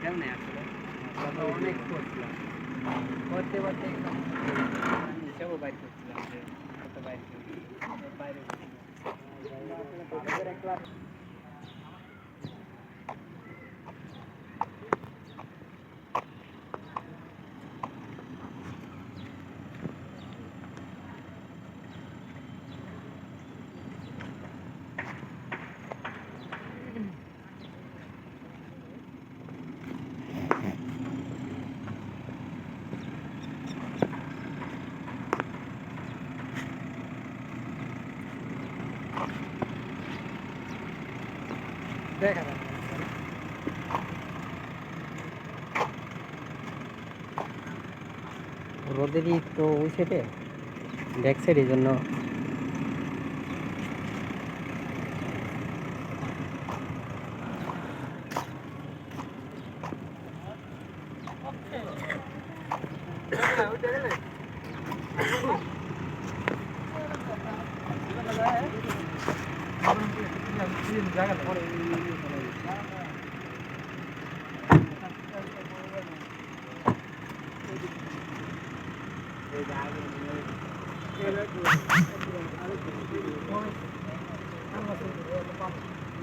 কেমনে আসলে অনেক করছিলাম করতে করতে হিসাবও বাইর করছিলাম যে কত বাইর করি বাইরে দেখা যাবে রোদেরই তো ওই সাইডে ব্যাক সাইড এই জন্য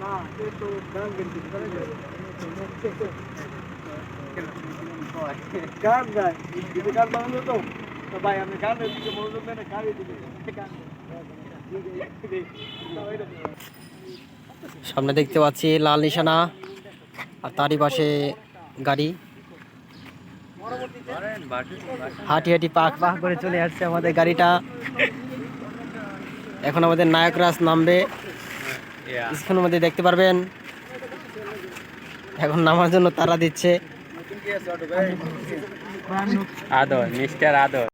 না এই তো গান গেছি গান গায় যদি গান বানানো তো ভাই আমি গানের দিকে মনোযোগ দেন গাড়ি দিকে গান সামনে দেখতে পাচ্ছি লাল নিশানা আর তারই পাশে গাড়ি হাঁটি হাঁটি পাক পাক করে চলে আসছে আমাদের গাড়িটা। এখন আমাদের নায়করাজ নামবে, স্ক্রিনের মধ্যে দেখতে পারবেন। এখন নামার জন্য তারা দিচ্ছে। আদর মিস্টার আদর।